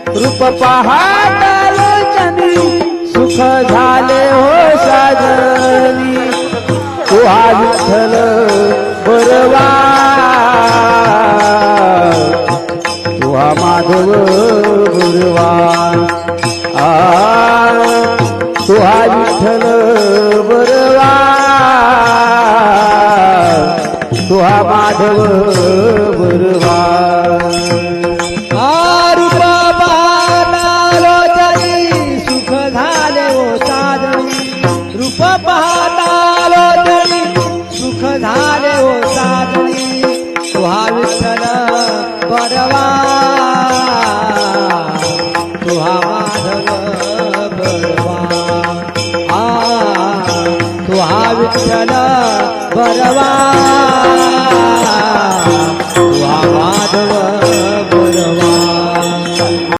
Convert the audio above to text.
रूप पाहतालोचनी सुख झाले हो साजनी तू हा विठ्ठल बरवा तू हा माधव गुरुवा तू हा विठ्ठल बरवा तू हा माधव बरवा रूप पाहतालोचनी सुख झाले हो साजनी रूप पाहतालोचनी सुख झाले हो साजनी तू हा विठ्ठल बरवा तू हा माधव बरवा तू हा विठ्ठल बरवा